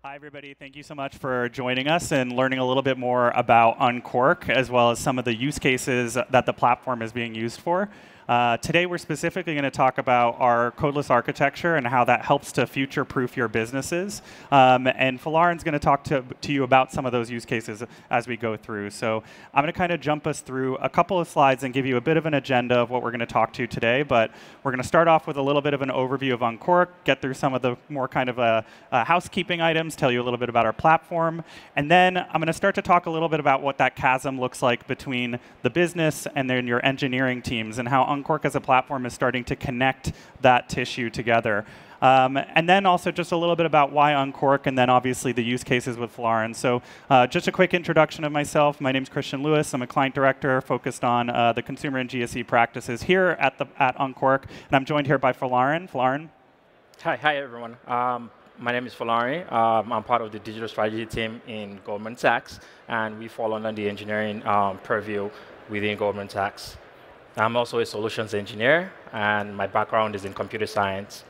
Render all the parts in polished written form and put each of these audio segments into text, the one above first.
Hi, everybody. Thank you so much for joining us and learning a little bit more about Unqork, as well as some of the use cases that the platform is being used for. Today, we're specifically going to talk about our codeless architecture and how that helps to future-proof your businesses. And Falarin's going to talk to you about some of those use cases as we go through. So I'm going to kind of jump us through a couple of slides and give you a bit of an agenda of what we're going to talk to today. But we're going to start off with a little bit of an overview of Unqork, get through some of the more kind of housekeeping items, tell you a little bit about our platform. And then I'm going to start to talk a little bit about what that chasm looks like between the business and then your engineering teams, and how Unqork as a platform is starting to connect that tissue together. And then also just a little bit about why Unqork, and then obviously the use cases with Falarin. So just a quick introduction of myself. My name's Christian Lewis. I'm a client director focused on the consumer and GSE practices here at Unqork. And I'm joined here by Falarin. Falarin? Hi everyone. My name is Falarin. I'm part of the digital strategy team in Goldman Sachs, and we fall under the engineering purview within Goldman Sachs. I'm also a solutions engineer, and my background is in computer science.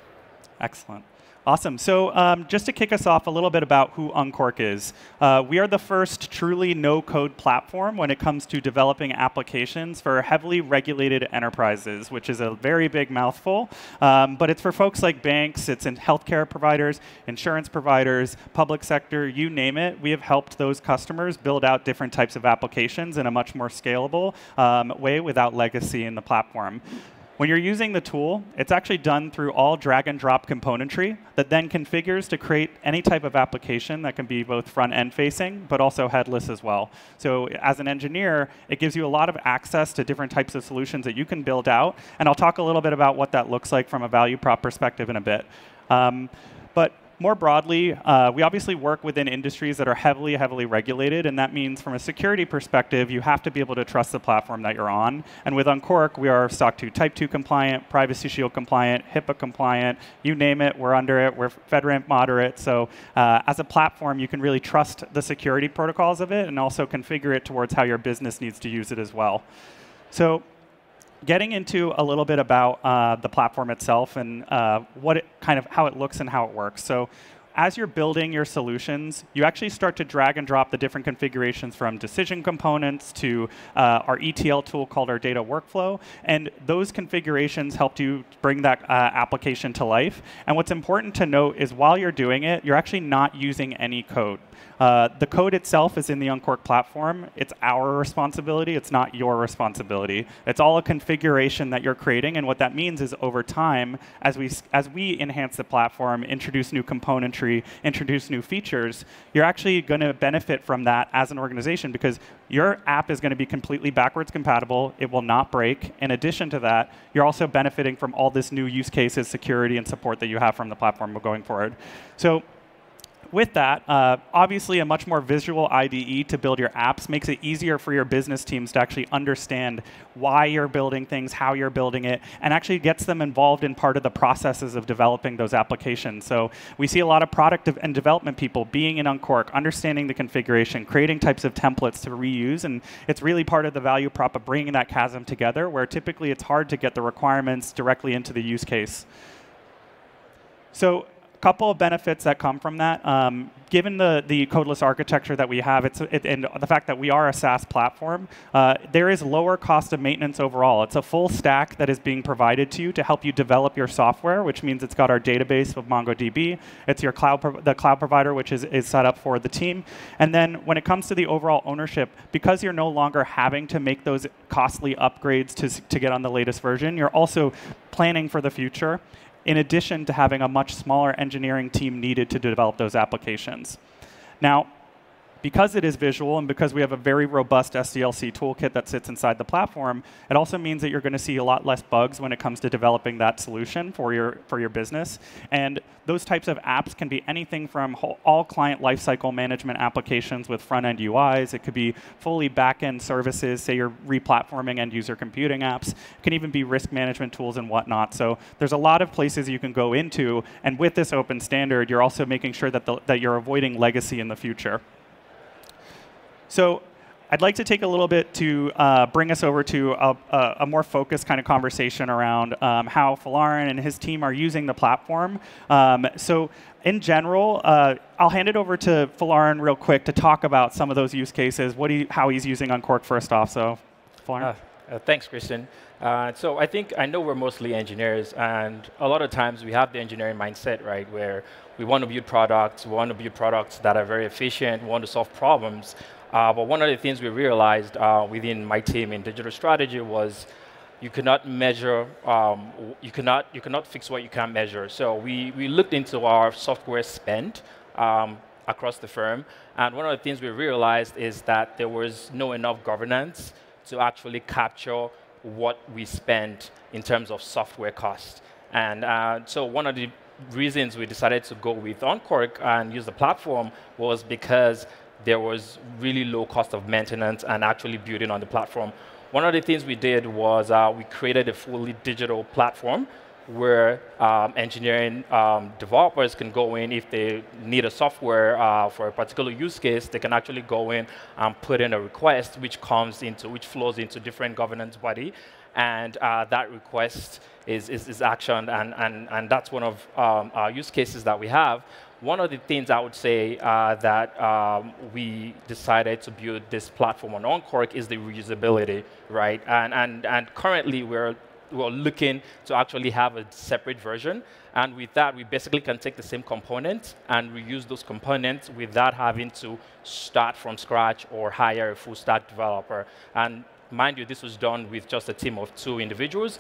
Excellent. Awesome. So just to kick us off a little bit about who Unqork is. We are the first truly no-code platform when it comes to developing applications for heavily regulated enterprises, which is a very big mouthful. But it's for folks like banks, it's in healthcare providers, insurance providers, public sector, you name it. We have helped those customers build out different types of applications in a much more scalable way without legacy in the platform. When you're using the tool, it's actually done through all drag and drop componentry that then configures to create any type of application that can be both front-end facing, but also headless as well. So as an engineer, it gives you a lot of access to different types of solutions that you can build out. And I'll talk a little bit about what that looks like from a value prop perspective in a bit. But more broadly, we obviously work within industries that are heavily regulated, and that means from a security perspective, you have to be able to trust the platform that you're on. And with Unqork, we are SOC 2 Type 2 compliant, Privacy Shield compliant, HIPAA compliant, you name it, we're under it, we're FedRAMP moderate. So as a platform, you can really trust the security protocols of it and also configure it towards how your business needs to use it as well. So getting into a little bit about the platform itself and how it looks and how it works. So as you're building your solutions, you actually start to drag and drop the different configurations from decision components to our ETL tool called our data workflow. And those configurations help you bring that application to life. And what's important to note is while you're doing it, you're actually not using any code. The code itself is in the Unqork platform. It's our responsibility. It's not your responsibility. It's all a configuration that you're creating. And what that means is over time, as we enhance the platform, introduce new componentry, introduce new features, you're actually going to benefit from that as an organization because your app is going to be completely backwards compatible. It will not break. In addition to that, you're also benefiting from all this new use cases, security, and support that you have from the platform going forward. So with that, obviously a much more visual IDE to build your apps makes it easier for your business teams to actually understand why you're building things, how you're building it, and actually gets them involved in part of the processes of developing those applications. So we see a lot of product and development people being in Unqork, understanding the configuration, creating types of templates to reuse, and it's really part of the value prop of bringing that chasm together, where typically it's hard to get the requirements directly into the use case. So couple of benefits that come from that. Given the codeless architecture that we have, and the fact that we are a SaaS platform, there is lower cost of maintenance overall. It's a full stack that is being provided to you to help you develop your software, which means it's got our database of MongoDB. It's your the cloud provider, which is set up for the team. And then when it comes to the overall ownership, because you're no longer having to make those costly upgrades to get on the latest version, you're also planning for the future, in addition to having a much smaller engineering team needed to develop those applications. Now, because it is visual and because we have a very robust SDLC toolkit that sits inside the platform, it also means that you're going to see a lot less bugs when it comes to developing that solution for your business. And those types of apps can be anything from all client lifecycle management applications with front-end UIs. It could be fully back-end services, say you're replatforming end-user computing apps. It can even be risk management tools and whatnot. So there's a lot of places you can go into. And with this open standard, you're also making sure that you're avoiding legacy in the future. So I'd like to take a little bit to bring us over to a more focused kind of conversation around how Folarin and his team are using the platform. So in general, I'll hand it over to Folarin real quick to talk about some of those use cases, how he's using Unqork first off. So, Folarin. Thanks, Christian. So I know we're mostly engineers, and a lot of times we have the engineering mindset, right, where we want to build products, that are very efficient, we want to solve problems. But one of the things we realized within my team in digital strategy was you cannot measure, you cannot fix what you can't measure. So we looked into our software spend across the firm, and one of the things we realized is that there was no enough governance to actually capture what we spend in terms of software cost. And so one of the reasons we decided to go with Unqork and use the platform was because there was really low cost of maintenance and actually building on the platform. One of the things we did was we created a fully digital platform where engineering developers can go in if they need a software for a particular use case. They can actually go in and put in a request, which flows into different governance body, and that request is actioned, and that's one of our use cases that we have. One of the things I would say that we decided to build this platform on Unqork is the reusability, right? And currently we're looking to actually have a separate version. And with that, we basically can take the same components and reuse those components without having to start from scratch or hire a full stack developer. And mind you, this was done with just a team of 2 individuals,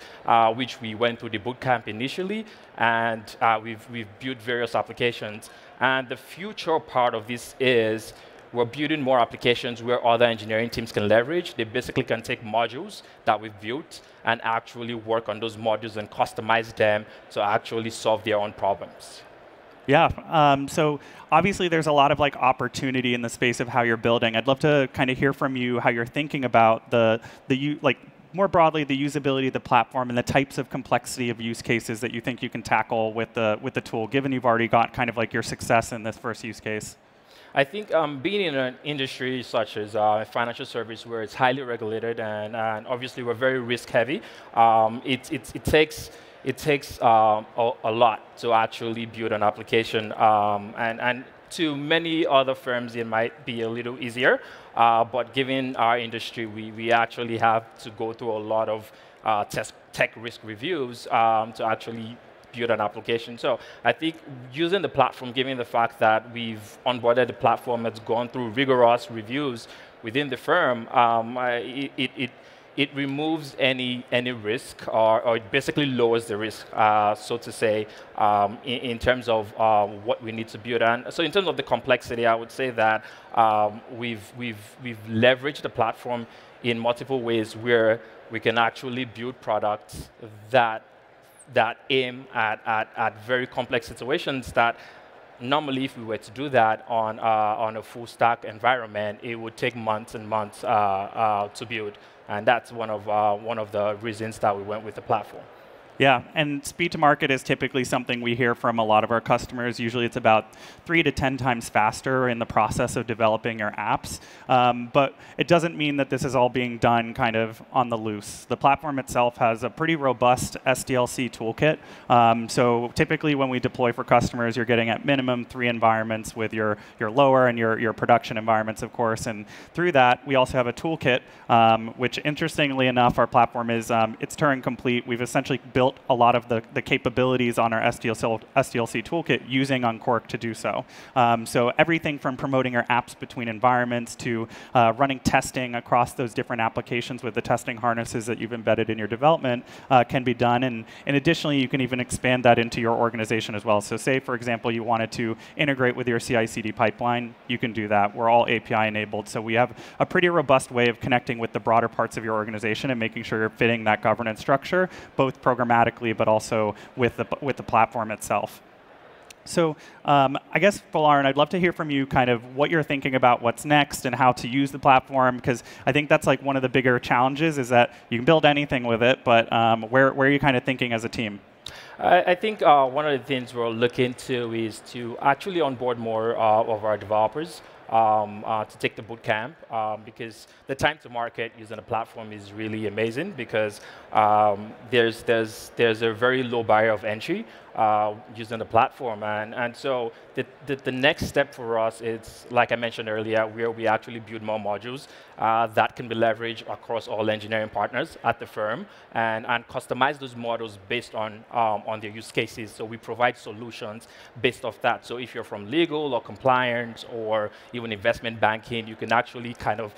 which we went through the bootcamp initially, and we've built various applications. And the future part of this is we're building more applications where other engineering teams can leverage. They basically can take modules that we've built and actually work on those modules and customize them to actually solve their own problems. Yeah, so obviously there's a lot of opportunity in the space of how you're building. I'd love to kind of hear from you how you're thinking about more broadly the usability of the platform and the types of complexity of use cases that you think you can tackle with the tool, given you've already got kind of your success in this first use case. I think being in an industry such as financial service, where it's highly regulated and obviously we're very risk heavy, it takes a lot to actually build an application, and to many other firms it might be a little easier, but given our industry, we actually have to go through a lot of tech risk reviews to actually build an application. So I think using the platform, given the fact that we've onboarded the platform, it's gone through rigorous reviews within the firm, it removes any risk, or it basically lowers the risk, so to say, in terms of what we need to build. And so in terms of the complexity, I would say that we've leveraged the platform in multiple ways where we can actually build products that aim at very complex situations that normally, if we were to do that on a full stack environment, it would take months and months to build. And that's one of the reasons that we went with the platform. Yeah, and speed to market is typically something we hear from a lot of our customers. Usually it's about 3 to 10 times faster in the process of developing your apps. But it doesn't mean that this is all being done kind of on the loose. The platform itself has a pretty robust SDLC toolkit. So typically when we deploy for customers, you're getting at minimum 3 environments with your lower and your production environments, of course. And through that, we also have a toolkit, which interestingly enough, our platform is it's Turing complete. We've essentially built a lot of the capabilities on our SDLC toolkit using Unqork to do so. So everything from promoting our apps between environments to running testing across those different applications with the testing harnesses that you've embedded in your development can be done. And additionally, you can even expand that into your organization as well. So say, for example, you wanted to integrate with your CI/CD pipeline, you can do that. We're all API enabled. So we have a pretty robust way of connecting with the broader parts of your organization and making sure you're fitting that governance structure, both programmatically but also with the platform itself. So I guess, Folarin, I'd love to hear from you kind of what you're thinking about what's next and how to use the platform, because I think that's one of the bigger challenges is that you can build anything with it, but where are you kind of thinking as a team? I think one of the things we're looking to is to actually onboard more of our developers. to take the boot camp because the time to market using the platform is really amazing because there's a very low barrier of entry using the platform. And so the next step for us is, like I mentioned earlier, where we actually build more modules that can be leveraged across all engineering partners at the firm and customize those models based on their use cases. So we provide solutions based off that. So if you're from legal or compliance or even investment banking, you can actually kind of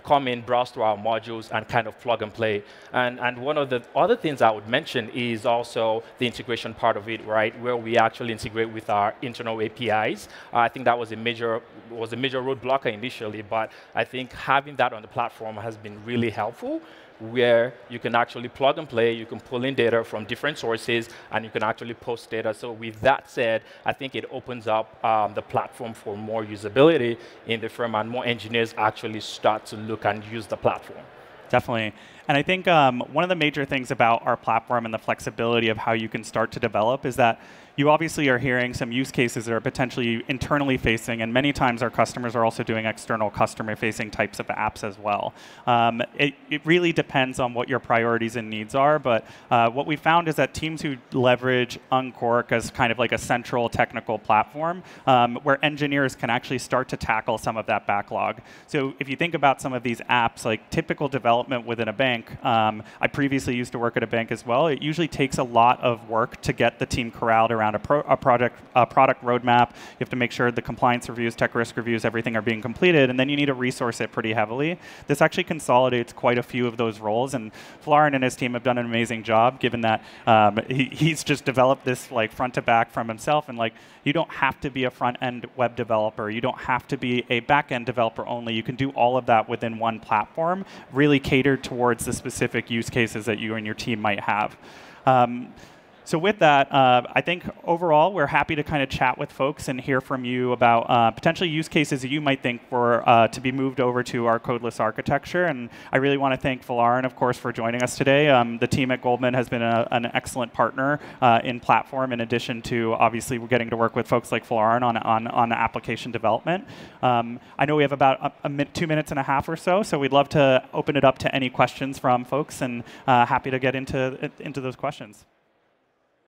come in, browse through our modules, and kind of plug and play. And one of the other things I would mention is also the integration part of it, right, where we actually integrate with our internal APIs. I think that was a major roadblocker initially, but I think having that on the platform has been really helpful, where you can actually plug and play, you can pull in data from different sources, and you can actually post data. So with that said, I think it opens up the platform for more usability in the firm, and more engineers actually start to look and use the platform. Definitely. And I think one of the major things about our platform and the flexibility of how you can start to develop is that you obviously are hearing some use cases that are potentially internally facing, and many times our customers are also doing external customer-facing types of apps as well. It really depends on what your priorities and needs are, but what we found is that teams who leverage Unqork as kind of like a central technical platform, where engineers can actually start to tackle some of that backlog. So if you think about some of these apps, like typical development within a bank, I previously used to work at a bank as well, it usually takes a lot of work to get the team corralled around a product roadmap. You have to make sure the compliance reviews, tech risk reviews, everything are being completed, and then you need to resource it pretty heavily. This actually consolidates quite a few of those roles, and Florian and his team have done an amazing job, given that he's just developed this like front to back from himself, and like you don't have to be a front-end web developer. You don't have to be a back-end developer only. You can do all of that within one platform, really catered towards the specific use cases that you and your team might have. So with that, I think overall we're happy to kind of chat with folks and hear from you about potential use cases that you might think for to be moved over to our codeless architecture. And I really want to thank Florian, of course, for joining us today. The team at Goldman has been an excellent partner in platform, in addition to obviously we're getting to work with folks like Florian on application development. I know we have about 2 minutes and a half or so, so we'd love to open it up to any questions from folks, and happy to get into those questions.